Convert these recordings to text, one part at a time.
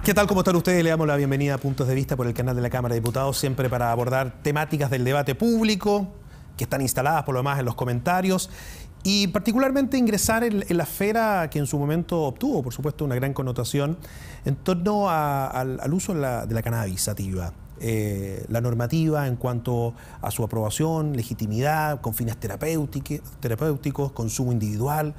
¿Qué tal? ¿Cómo están ustedes? Le damos la bienvenida a Puntos de Vista por el canal de la Cámara de Diputados, siempre para abordar temáticas del debate público, que están instaladas por lo demás en los comentarios, y particularmente ingresar en la esfera que en su momento obtuvo, por supuesto, una gran connotación en torno al uso de la cannabis sativa. La normativa en cuanto a su aprobación, legitimidad, con fines terapéuticos, consumo individual.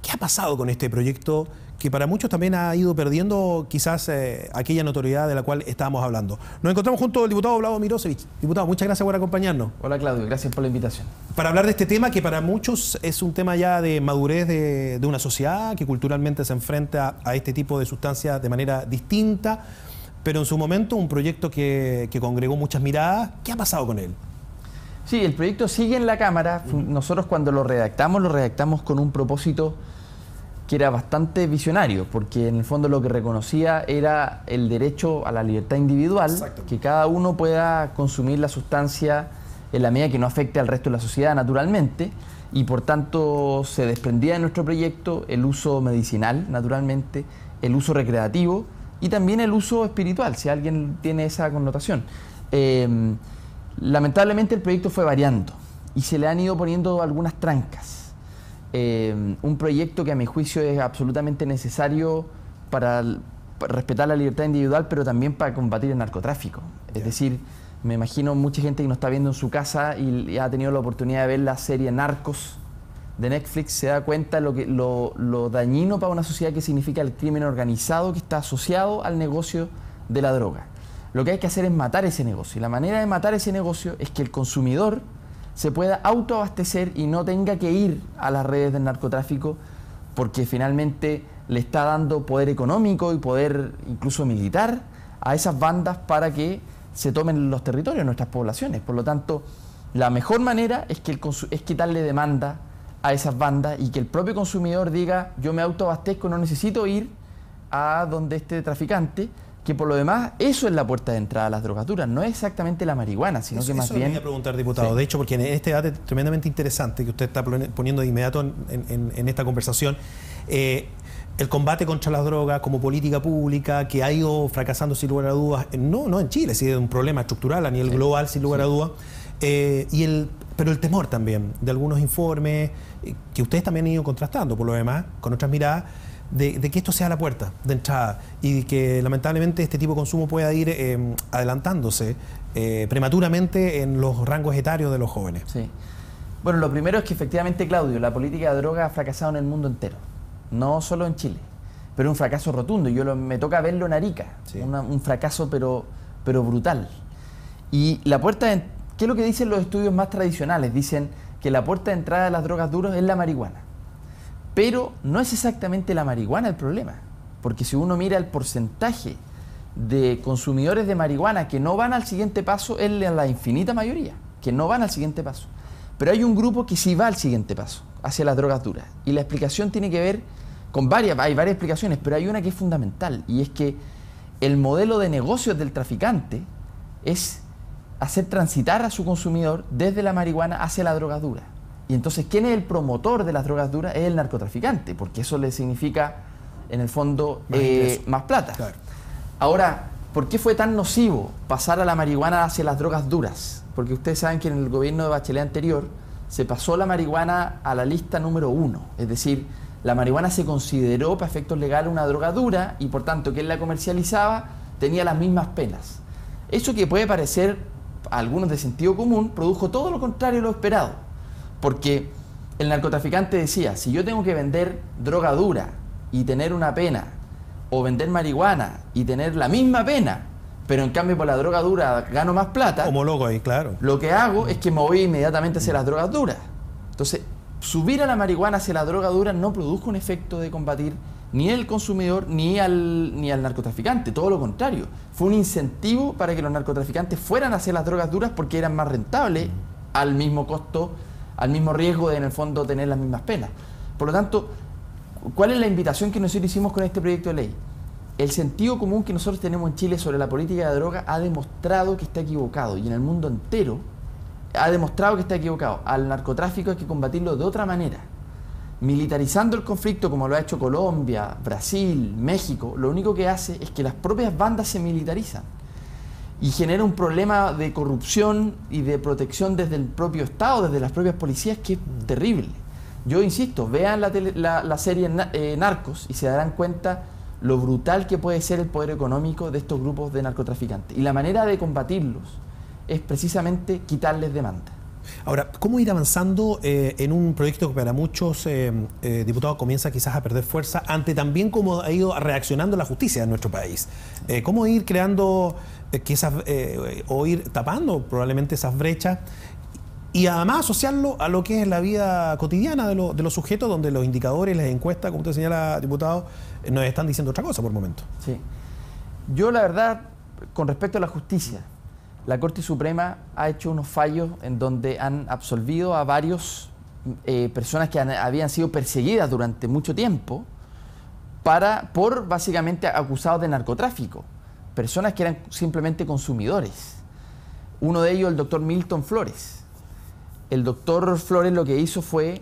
¿Qué ha pasado con este proyecto que para muchos también ha ido perdiendo quizás aquella notoriedad de la cual estábamos hablando? Nos encontramos junto al diputado Vlado Mirosevich. Diputado, muchas gracias por acompañarnos. Hola Claudio, gracias por la invitación. Para hablar de este tema que para muchos es un tema ya de madurez de una sociedad que culturalmente se enfrenta a este tipo de sustancias de manera distinta, pero en su momento un proyecto que congregó muchas miradas. ¿Qué ha pasado con él? Sí, el proyecto sigue en la Cámara. Nosotros cuando lo redactamos con un propósito que era bastante visionario, porque en el fondo lo que reconocía era el derecho a la libertad individual, que cada uno pueda consumir la sustancia en la medida que no afecte al resto de la sociedad naturalmente, y por tanto se desprendía de nuestro proyecto el uso medicinal, naturalmente, el uso recreativo y también el uso espiritual, si alguien tiene esa connotación. Lamentablemente el proyecto fue variando y se le han ido poniendo algunas trancas. Un proyecto que a mi juicio es absolutamente necesario para respetar la libertad individual, pero también para combatir el narcotráfico. Es decir, me imagino mucha gente que nos está viendo en su casa y ha tenido la oportunidad de ver la serie Narcos de Netflix, se da cuenta lo dañino para una sociedad que significa el crimen organizado que está asociado al negocio de la droga. Lo que hay que hacer es matar ese negocio, y la manera de matar ese negocio es que el consumidor se pueda autoabastecer y no tenga que ir a las redes del narcotráfico, porque finalmente le está dando poder económico y poder incluso militar a esas bandas para que se tomen los territorios de nuestras poblaciones. Por lo tanto, la mejor manera es quitarle demanda a esas bandas y que el propio consumidor diga: yo me autoabastezco, no necesito ir a donde esté traficante, que por lo demás eso es la puerta de entrada a las drogas duras, no es exactamente la marihuana, sino que más bien... Eso le voy a preguntar, diputado, sí. De hecho, porque en este debate tremendamente interesante que usted está poniendo de inmediato en esta conversación, el combate contra las drogas como política pública que ha ido fracasando sin lugar a dudas, no en Chile, sí, es un problema estructural a nivel global sin lugar a dudas, pero el temor también de algunos informes que ustedes también han ido contrastando por lo demás con otras miradas, de que esto sea la puerta de entrada y que lamentablemente este tipo de consumo pueda ir adelantándose prematuramente en los rangos etarios de los jóvenes. Sí. Bueno, lo primero es que efectivamente, Claudio, la política de droga ha fracasado en el mundo entero, no solo en Chile, pero un fracaso rotundo. Me toca verlo en Arica, sí. Un fracaso pero brutal. Y la puerta de, ¿qué es lo que dicen los estudios más tradicionales? Dicen que la puerta de entrada de las drogas duras es la marihuana. Pero no es exactamente la marihuana el problema, porque si uno mira el porcentaje de consumidores de marihuana que no van al siguiente paso, es la infinita mayoría, que no van al siguiente paso. Pero hay un grupo que sí va al siguiente paso, hacia las drogas duras. Y la explicación tiene que ver con hay varias explicaciones, pero hay una que es fundamental, y es que el modelo de negocios del traficante es hacer transitar a su consumidor desde la marihuana hacia la droga dura. Y entonces, ¿quién es el promotor de las drogas duras? Es el narcotraficante, porque eso le significa, en el fondo, más plata. Claro. Ahora, ¿por qué fue tan nocivo pasar a la marihuana hacia las drogas duras? Porque ustedes saben que en el gobierno de Bachelet anterior se pasó la marihuana a la lista número 1. Es decir, la marihuana se consideró para efectos legales una droga dura y por tanto quien la comercializaba tenía las mismas penas. Eso que puede parecer a algunos de sentido común produjo todo lo contrario a lo esperado. Porque el narcotraficante decía: si yo tengo que vender droga dura y tener una pena, o vender marihuana y tener la misma pena, pero en cambio por la droga dura gano más plata, homólogo ahí, claro, lo que hago es que me voy inmediatamente hacia las drogas duras. Entonces, subir a la marihuana hacia la droga dura no produjo un efecto de combatir ni al consumidor ni al narcotraficante, todo lo contrario. Fue un incentivo para que los narcotraficantes fueran hacia las drogas duras porque eran más rentables al mismo costo, al mismo riesgo de, en el fondo, tener las mismas penas. Por lo tanto, ¿cuál es la invitación que nosotros hicimos con este proyecto de ley? El sentido común que nosotros tenemos en Chile sobre la política de droga ha demostrado que está equivocado, y en el mundo entero ha demostrado que está equivocado. Al narcotráfico hay que combatirlo de otra manera. militarizando el conflicto como lo ha hecho Colombia, Brasil, México, lo único que hace es que las propias bandas se militarizan y genera un problema de corrupción y de protección desde el propio Estado, desde las propias policías, que es terrible. Yo insisto, vean la serie Narcos y se darán cuenta lo brutal que puede ser el poder económico de estos grupos de narcotraficantes. Y la manera de combatirlos es precisamente quitarles demanda. Ahora, ¿cómo ir avanzando en un proyecto que para muchos diputados comienza quizás a perder fuerza ante también cómo ha ido reaccionando la justicia en nuestro país? ¿Cómo ir creando o ir tapando probablemente esas brechas y además asociarlo a lo que es la vida cotidiana de los sujetos, donde los indicadores, las encuestas, como usted señala, diputado, nos están diciendo otra cosa por el momento? Sí. Yo, la verdad, con respecto a la justicia, la Corte Suprema ha hecho unos fallos en donde han absolvido a varios personas que habían sido perseguidas durante mucho tiempo por básicamente acusados de narcotráfico, personas que eran simplemente consumidores. Uno de ellos, el doctor Milton Flores. El doctor Flores lo que hizo fue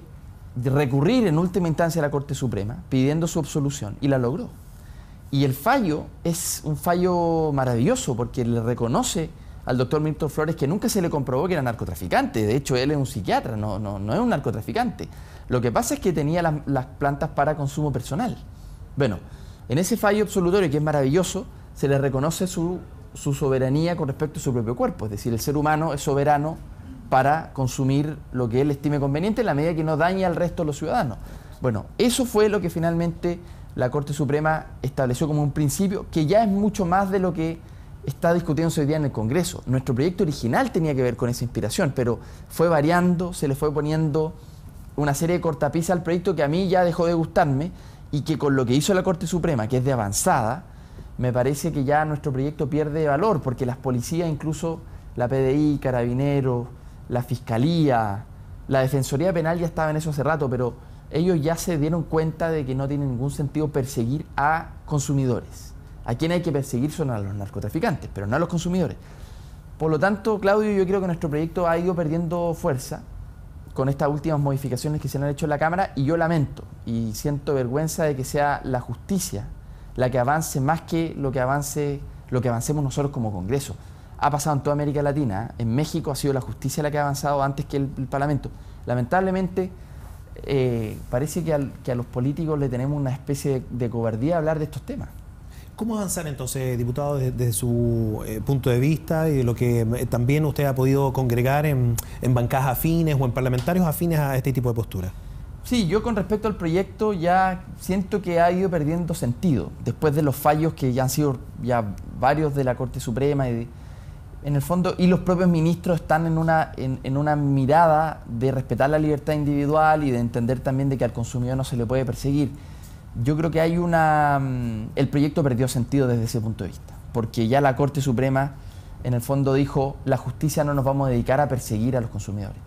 recurrir en última instancia a la Corte Suprema pidiendo su absolución y la logró. Y el fallo es un fallo maravilloso porque le reconoce al doctor Milton Flores que nunca se le comprobó que era narcotraficante. De hecho, él es un psiquiatra, no es un narcotraficante. Lo que pasa es que tenía las plantas para consumo personal. Bueno, en ese fallo absolutorio, que es maravilloso, se le reconoce su soberanía con respecto a su propio cuerpo. Es decir, el ser humano es soberano para consumir lo que él estime conveniente en la medida que no dañe al resto de los ciudadanos. Bueno, eso fue lo que finalmente la Corte Suprema estableció como un principio, que ya es mucho más de lo que está discutiéndose hoy día en el Congreso. Nuestro proyecto original tenía que ver con esa inspiración, pero fue variando, se le fue poniendo una serie de cortapisas al proyecto que a mí ya dejó de gustarme y que con lo que hizo la Corte Suprema, que es de avanzada, me parece que ya nuestro proyecto pierde valor, porque las policías, incluso la PDI, Carabineros, la Fiscalía, la Defensoría Penal ya estaba en eso hace rato, pero ellos ya se dieron cuenta de que no tiene ningún sentido perseguir a consumidores. A quien hay que perseguir son a los narcotraficantes, pero no a los consumidores. Por lo tanto, Claudio, yo creo que nuestro proyecto ha ido perdiendo fuerza con estas últimas modificaciones que se han hecho en la Cámara, y yo lamento y siento vergüenza de que sea la justicia la que avance más que lo que avancemos nosotros como Congreso. Ha pasado en toda América Latina, ¿eh? En México ha sido la justicia la que ha avanzado antes que el Parlamento. Lamentablemente, parece que a los políticos le tenemos una especie de cobardía a hablar de estos temas. ¿Cómo avanzar entonces, diputado, desde su punto de vista y de lo que también usted ha podido congregar en bancadas afines o en parlamentarios afines a este tipo de postura? Sí, yo con respecto al proyecto ya siento que ha ido perdiendo sentido, después de los fallos que ya han sido ya varios de la Corte Suprema y en el fondo, y los propios ministros están en una mirada de respetar la libertad individual y de entender también de que al consumidor no se le puede perseguir. Yo creo que el proyecto perdió sentido desde ese punto de vista, porque ya la Corte Suprema en el fondo dijo, la justicia no nos vamos a dedicar a perseguir a los consumidores.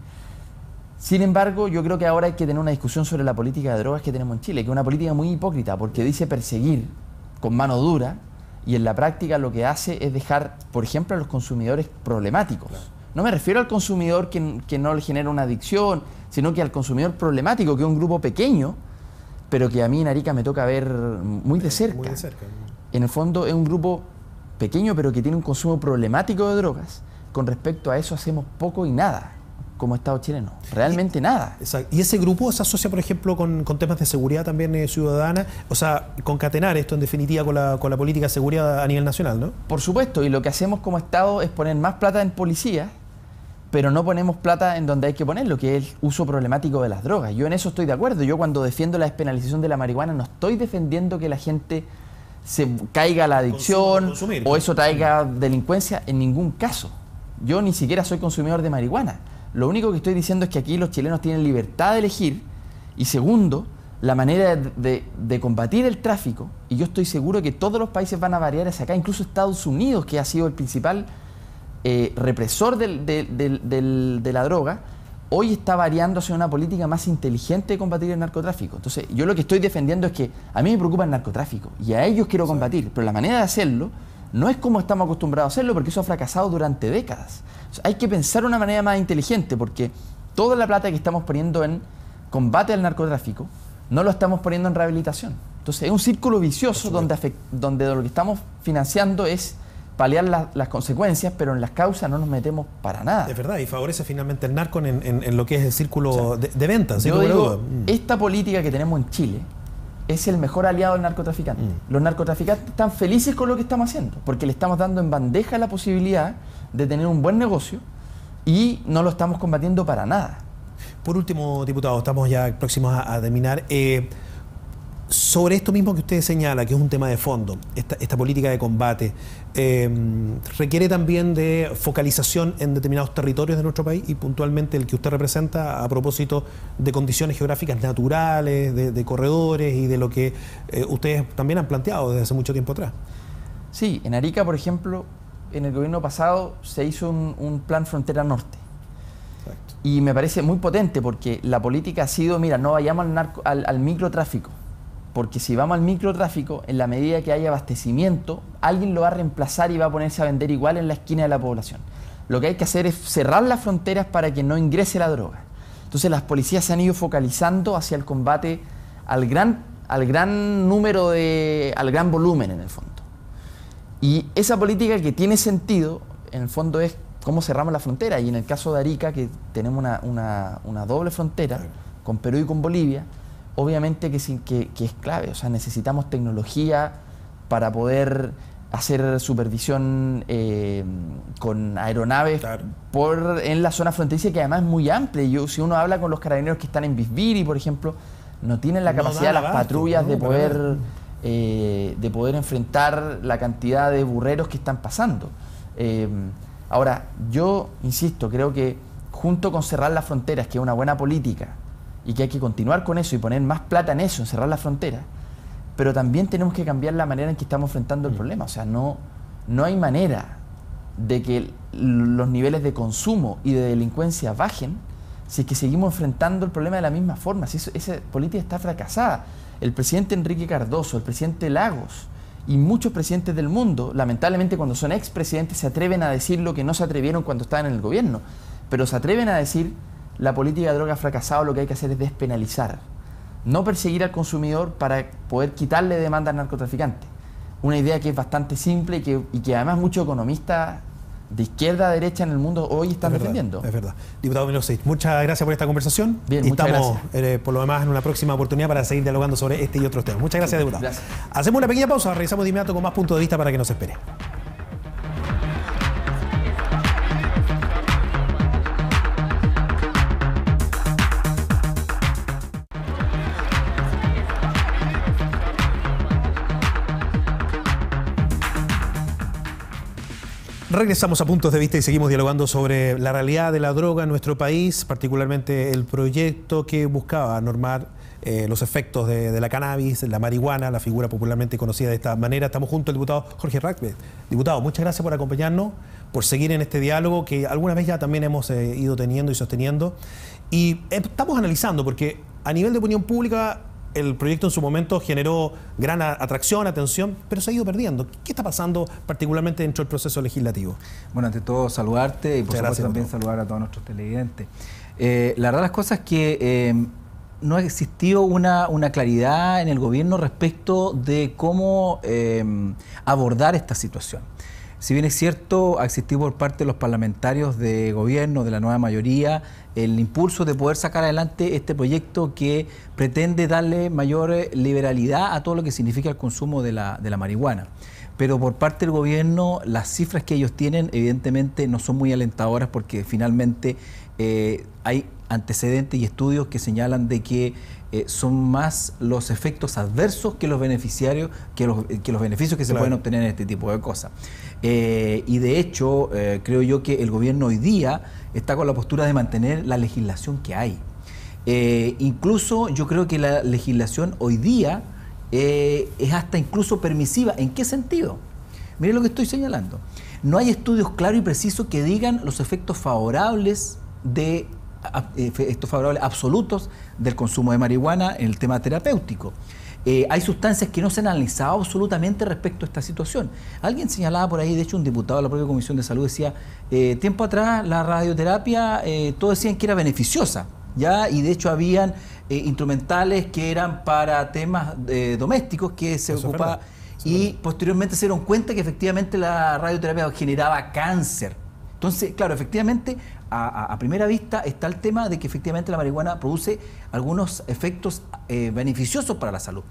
Sin embargo, yo creo que ahora hay que tener una discusión sobre la política de drogas que tenemos en Chile, que es una política muy hipócrita, porque dice perseguir con mano dura y en la práctica lo que hace es dejar, por ejemplo, a los consumidores problemáticos. No me refiero al consumidor que no le genera una adicción, sino que al consumidor problemático, que es un grupo pequeño, pero que a mí en Arica me toca ver muy de cerca. Muy de cerca. En el fondo es un grupo pequeño, pero que tiene un consumo problemático de drogas. Con respecto a eso hacemos poco y nada como Estado chileno, realmente nada. Exacto. ¿Y ese grupo se asocia, por ejemplo, con temas de seguridad también ciudadana? O sea, concatenar esto en definitiva con la política de seguridad a nivel nacional, ¿no? Por supuesto, y lo que hacemos como Estado es poner más plata en policía, pero no ponemos plata en donde hay que ponerlo, que es el uso problemático de las drogas. Yo en eso estoy de acuerdo. Yo cuando defiendo la despenalización de la marihuana no estoy defendiendo que la gente se caiga a la adicción o eso traiga delincuencia, en ningún caso. Yo ni siquiera soy consumidor de marihuana. Lo único que estoy diciendo es que aquí los chilenos tienen libertad de elegir y segundo, la manera de combatir el tráfico, y yo estoy seguro que todos los países van a variar hacia acá, incluso Estados Unidos, que ha sido el principal represor de la droga, hoy está variando hacia una política más inteligente de combatir el narcotráfico. Entonces, yo lo que estoy defendiendo es que a mí me preocupa el narcotráfico y a ellos quiero combatir, pero la manera de hacerlo no es como estamos acostumbrados a hacerlo, porque eso ha fracasado durante décadas. O sea, hay que pensar una manera más inteligente, porque toda la plata que estamos poniendo en combate al narcotráfico, no lo estamos poniendo en rehabilitación. Entonces es un círculo vicioso donde lo que estamos financiando es paliar las consecuencias, pero en las causas no nos metemos para nada. Es verdad, y favorece finalmente el narco en lo que es el círculo de ventas. Yo digo, esta política que tenemos en Chile es el mejor aliado del narcotraficante. Los narcotraficantes están felices con lo que estamos haciendo, porque le estamos dando en bandeja la posibilidad de tener un buen negocio y no lo estamos combatiendo para nada. Por último, diputado, estamos ya próximos a terminar. Sobre esto mismo que usted señala, que es un tema de fondo, esta política de combate, requiere también de focalización en determinados territorios de nuestro país y puntualmente el que usted representa a propósito de condiciones geográficas naturales, de corredores y de lo que ustedes también han planteado desde hace mucho tiempo atrás. Sí, en Arica, por ejemplo, en el gobierno pasado se hizo un plan Frontera Norte. Exacto. Y me parece muy potente porque la política ha sido, mira, no vayamos al microtráfico. Porque si vamos al microtráfico, en la medida que haya abastecimiento, alguien lo va a reemplazar y va a ponerse a vender igual en la esquina de la población. Lo que hay que hacer es cerrar las fronteras para que no ingrese la droga. Entonces las policías se han ido focalizando hacia el combate al gran volumen en el fondo. Y esa política que tiene sentido, en el fondo, es cómo cerramos la frontera. Y en el caso de Arica, que tenemos una doble frontera con Perú y con Bolivia, obviamente que es clave. O sea, necesitamos tecnología para poder hacer supervisión con aeronaves en la zona fronteriza, que además es muy amplia. Si uno habla con los carabineros que están en Bisbiri, por ejemplo, no tienen la capacidad de las patrullas de poder enfrentar la cantidad de burreros que están pasando. Ahora, yo insisto, creo que junto con cerrar las fronteras, que es una buena política, y que hay que continuar con eso y poner más plata en eso, en cerrar las fronteras, pero también tenemos que cambiar la manera en que estamos enfrentando el problema. O sea, no hay manera de que los niveles de consumo y de delincuencia bajen si es que seguimos enfrentando el problema de la misma forma. Si esa política está fracasada. El presidente Enrique Cardoso, el presidente Lagos y muchos presidentes del mundo, lamentablemente cuando son expresidentes se atreven a decir lo que no se atrevieron cuando estaban en el gobierno, pero se atreven a decir: la política de droga ha fracasado, lo que hay que hacer es despenalizar, no perseguir al consumidor para poder quitarle demanda al narcotraficante. Una idea que es bastante simple y que además muchos economistas de izquierda a derecha en el mundo hoy están defendiendo. Es verdad. Diputado Milosevich, muchas gracias por esta conversación. Bien, y muchas estamos, gracias. Por lo demás, en una próxima oportunidad para seguir dialogando sobre este y otros temas. Muchas gracias, diputado. Gracias. Hacemos una pequeña pausa, regresamos de inmediato con más puntos de vista para que nos espere. Regresamos a Puntos de Vista y seguimos dialogando sobre la realidad de la droga en nuestro país, particularmente el proyecto que buscaba normar los efectos de la cannabis, la marihuana, la figura popularmente conocida de esta manera. Estamos junto al diputado Jorge Rackbeth. Diputado, muchas gracias por acompañarnos, por seguir en este diálogo que alguna vez ya también hemos ido teniendo y sosteniendo. Y estamos analizando, porque a nivel de opinión pública el proyecto en su momento generó gran atracción, atención, pero se ha ido perdiendo. ¿Qué está pasando particularmente dentro del proceso legislativo? Bueno, ante todo saludarte y por supuesto también saludar a todos nuestros televidentes. La verdad las cosas es que no ha existido una claridad en el gobierno respecto de cómo abordar esta situación. Si bien es cierto, ha existido por parte de los parlamentarios de gobierno, de la nueva mayoría, el impulso de poder sacar adelante este proyecto que pretende darle mayor liberalidad a todo lo que significa el consumo de la marihuana. Pero por parte del gobierno, las cifras que ellos tienen evidentemente no son muy alentadoras, porque finalmente hay antecedentes y estudios que señalan de que son más los efectos adversos que los beneficiarios, que los beneficios que se pueden obtener en este tipo de cosas. Y de hecho, creo yo que el gobierno hoy día está con la postura de mantener la legislación que hay. Incluso yo creo que la legislación hoy día es hasta incluso permisiva. ¿En qué sentido? Miren lo que estoy señalando. No hay estudios claros y precisos que digan los efectos favorables absolutos del consumo de marihuana en el tema terapéutico. Hay sustancias que no se han analizado absolutamente respecto a esta situación. Alguien señalaba por ahí, de hecho un diputado de la propia Comisión de Salud decía, tiempo atrás la radioterapia todos decían que era beneficiosa, ¿ya? Y de hecho habían instrumentales que eran para temas domésticos que se ocupaba, y posteriormente se dieron cuenta que efectivamente la radioterapia generaba cáncer. Entonces, claro, efectivamente, a primera vista está el tema de que efectivamente la marihuana produce algunos efectos beneficiosos para la salud,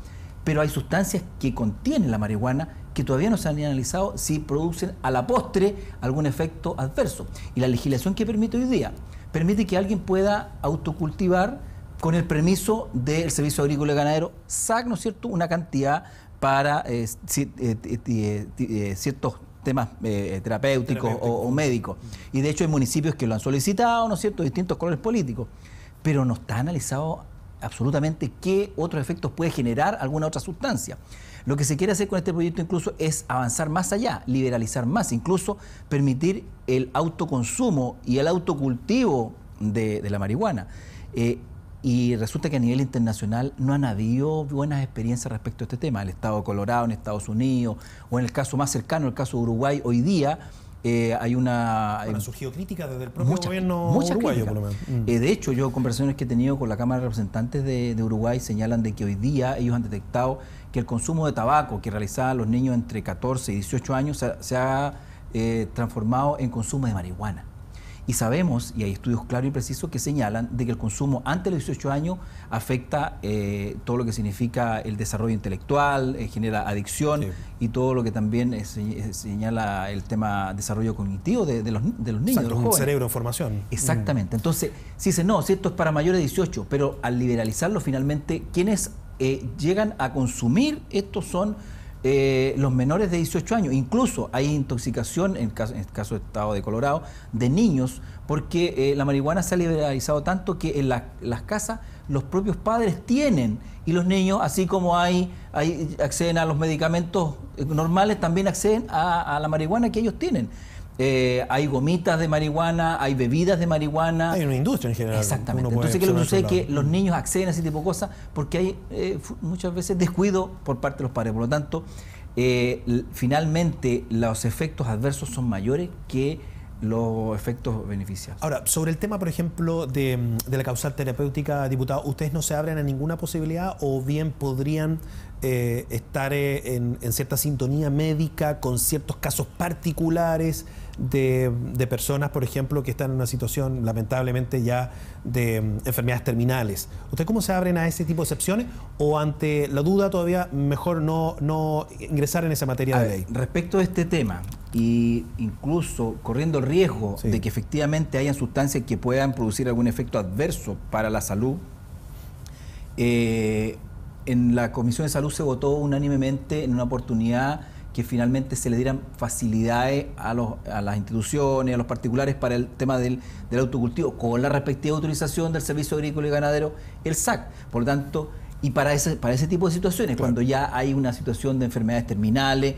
pero hay sustancias que contienen la marihuana que todavía no se han analizado si producen a la postre algún efecto adverso. Y la legislación que permite hoy día permite que alguien pueda autocultivar con el permiso del Servicio Agrícola y Ganadero, SAC, ¿no es cierto?, una cantidad para ciertos temas terapéuticos o médicos. Y de hecho hay municipios que lo han solicitado, ¿no es cierto?, distintos colores políticos, pero no está analizado absolutamente qué otros efectos puede generar alguna otra sustancia. Lo que se quiere hacer con este proyecto incluso es avanzar más allá, liberalizar más, incluso permitir el autoconsumo y el autocultivo de la marihuana. Y resulta que a nivel internacional no han habido buenas experiencias respecto a este tema. El estado de Colorado, en Estados Unidos, o en el caso más cercano, el caso de Uruguay, hoy día hay una... Bueno, surgió crítica desde el propio gobierno uruguayo, por lo menos. De hecho, yo conversaciones que he tenido con la Cámara de Representantes de Uruguay señalan de que hoy día ellos han detectado que el consumo de tabaco que realizaban los niños entre 14 y 18 años se ha transformado en consumo de marihuana. Y sabemos, y hay estudios claros y precisos que señalan de que el consumo antes de los 18 años afecta todo lo que significa el desarrollo intelectual, genera adicción, sí, y todo lo que también señala el tema desarrollo cognitivo de los niños, exacto, de los jóvenes. Un cerebro en formación. Exactamente. Entonces, si dice, no, si esto es para mayores de 18, pero al liberalizarlo finalmente, quienes llegan a consumir estos son los menores de 18 años. Incluso hay intoxicación, en el caso del estado de Colorado, de niños, porque la marihuana se ha liberalizado tanto que en las casas los propios padres tienen, y los niños, así como acceden a los medicamentos normales, también acceden a la marihuana que ellos tienen. Hay gomitas de marihuana, hay bebidas de marihuana. Hay una industria en general. Exactamente. Entonces, ¿qué es lo que sucede? Que los niños acceden a ese tipo de cosas porque hay muchas veces descuido por parte de los padres. Por lo tanto, finalmente los efectos adversos son mayores que los efectos beneficiados. Ahora, sobre el tema, por ejemplo, de la causal terapéutica, diputado, ¿ustedes no se abren a ninguna posibilidad o bien podrían estar en cierta sintonía médica con ciertos casos particulares de personas, por ejemplo, que están en una situación lamentablemente ya de enfermedades terminales? ¿Ustedes cómo se abren a ese tipo de excepciones o ante la duda todavía mejor no ingresar en esa materia de ley? Respecto a este tema, y incluso corriendo el riesgo, sí, de que efectivamente hayan sustancias que puedan producir algún efecto adverso para la salud, en la Comisión de Salud se votó unánimemente en una oportunidad que finalmente se le dieran facilidades a las instituciones, a los particulares para el tema del autocultivo, con la respectiva autorización del Servicio Agrícola y Ganadero, el SAC. Por lo tanto, y para ese tipo de situaciones, claro, cuando ya hay una situación de enfermedades terminales,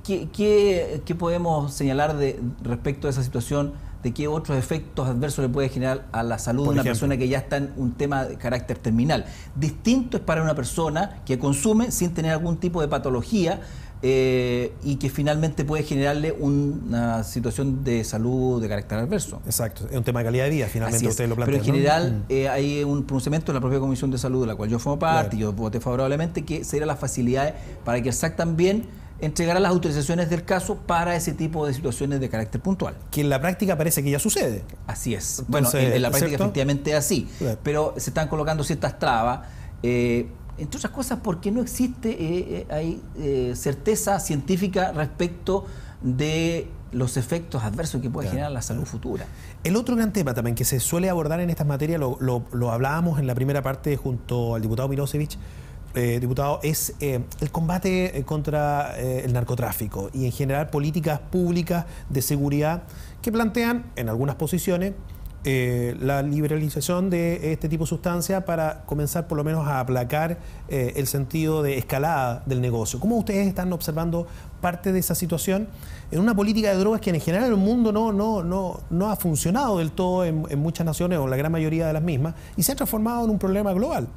¿qué podemos señalar respecto a esa situación? ¿De qué otros efectos adversos le puede generar a la salud de una persona que ya está en un tema de carácter terminal? Distinto es para una persona que consume sin tener algún tipo de patología y que finalmente puede generarle una situación de salud de carácter adverso. Exacto, es un tema de calidad de vida, finalmente ustedes lo plantean. Pero en general hay un pronunciamiento de la propia Comisión de Salud, de la cual yo formo parte, claro, y yo voté favorablemente, que se dieran las facilidades para que el SAC también entregara las autorizaciones del caso para ese tipo de situaciones de carácter puntual. Que en la práctica parece que ya sucede. Así es. Entonces, bueno, en la práctica efectivamente es así, claro, pero se están colocando ciertas trabas, entre otras cosas porque no existe certeza científica respecto de los efectos adversos que puede generar la salud futura. El otro gran tema también que se suele abordar en estas materias, lo hablábamos en la primera parte junto al diputado Milosevich, diputado, es el combate contra el narcotráfico y en general políticas públicas de seguridad que plantean en algunas posiciones la liberalización de este tipo de sustancias para comenzar por lo menos a aplacar el sentido de escalada del negocio. ¿Cómo ustedes están observando parte de esa situación en una política de drogas que en general en el mundo no ha funcionado del todo en muchas naciones o en la gran mayoría de las mismas y se ha transformado en un problema global?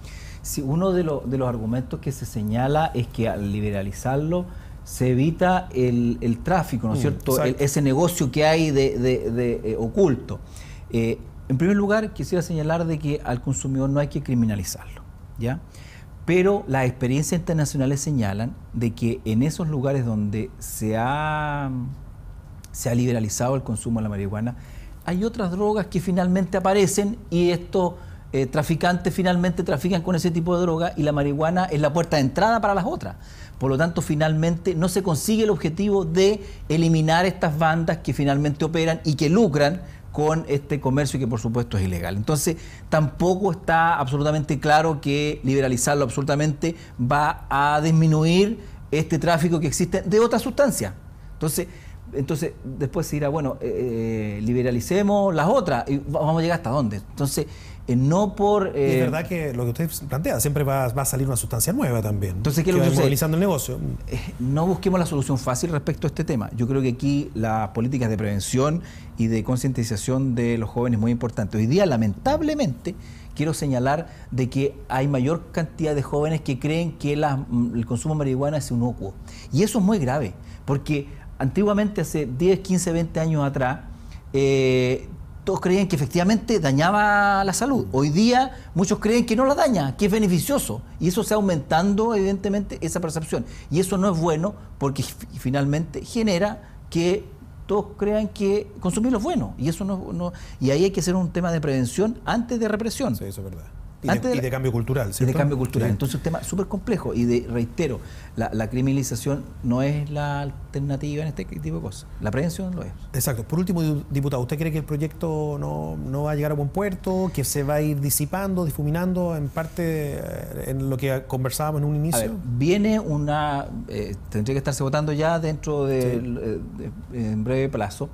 Sí, uno de los argumentos que se señala es que al liberalizarlo se evita el tráfico, ¿no es cierto? Ese negocio que hay de oculto. En primer lugar, quisiera señalar de que al consumidor no hay que criminalizarlo, ¿ya? Pero las experiencias internacionales señalan de que en esos lugares donde se ha liberalizado el consumo de la marihuana, hay otras drogas que finalmente aparecen y estos traficantes finalmente trafican con ese tipo de droga y la marihuana es la puerta de entrada para las otras. Por lo tanto, finalmente no se consigue el objetivo de eliminar estas bandas que finalmente operan y que lucran con este comercio que por supuesto es ilegal. Entonces, tampoco está absolutamente claro que liberalizarlo absolutamente va a disminuir este tráfico que existe de otras sustancias. Entonces después se dirá, bueno, liberalicemos las otras y vamos a llegar hasta dónde. Entonces, no por... es verdad que lo que usted plantea, siempre va a salir una sustancia nueva también. Entonces, ¿qué es lo que sucede? Modernizando el negocio. No busquemos la solución fácil respecto a este tema. Yo creo que aquí las políticas de prevención y de concientización de los jóvenes es muy importante. Hoy día, lamentablemente, quiero señalar de que hay mayor cantidad de jóvenes que creen que el consumo de marihuana es inocuo. Y eso es muy grave, porque antiguamente, hace 10, 15, 20 años atrás, todos creían que efectivamente dañaba la salud. Hoy día muchos creen que no la daña, que es beneficioso. Y eso se ha aumentando, evidentemente, esa percepción. Y eso no es bueno porque finalmente genera que todos crean que consumirlo es bueno. Y eso y ahí hay que hacer un tema de prevención antes de represión. Sí, eso es verdad. Y de cambio cultural, ¿cierto? Y de cambio cultural. Sí. Entonces, un tema súper complejo. Y reitero, la criminalización no es la alternativa en este tipo de cosas. La prevención lo es. Exacto. Por último, diputado, ¿usted cree que el proyecto no va a llegar a buen puerto, que se va a ir disipando, difuminando en parte en lo que conversábamos en un inicio? A ver, viene tendría que estarse votando ya dentro en breve plazo.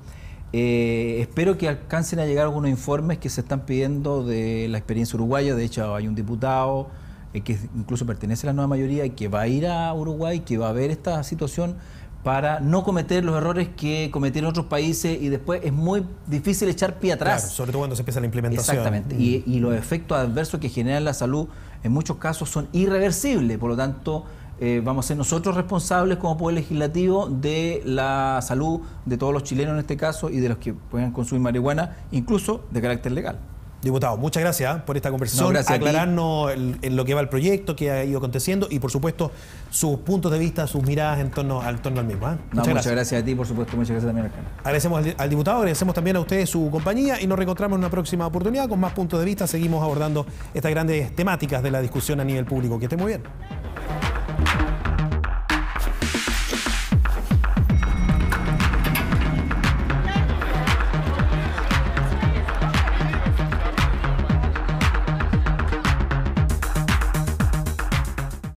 Espero que alcancen a llegar algunos informes que se están pidiendo de la experiencia uruguaya. De hecho, hay un diputado que incluso pertenece a la nueva mayoría y que va a ir a Uruguay, que va a ver esta situación para no cometer los errores que cometieron otros países y después es muy difícil echar pie atrás. Claro, sobre todo cuando se empieza la implementación. Exactamente. Y los efectos adversos que generan la salud en muchos casos son irreversibles. Por lo tanto, vamos a ser nosotros responsables como Poder Legislativo de la salud de todos los chilenos en este caso y de los que puedan consumir marihuana, incluso de carácter legal. Diputado, muchas gracias por esta conversación, aclararnos en lo que va el proyecto, que ha ido aconteciendo y por supuesto sus puntos de vista, sus miradas en torno al mismo. Muchas gracias a ti, por supuesto, muchas gracias también al canal. Agradecemos al diputado, agradecemos también a ustedes su compañía y nos reencontramos en una próxima oportunidad con más puntos de vista. Seguimos abordando estas grandes temáticas de la discusión a nivel público. Que esté muy bien.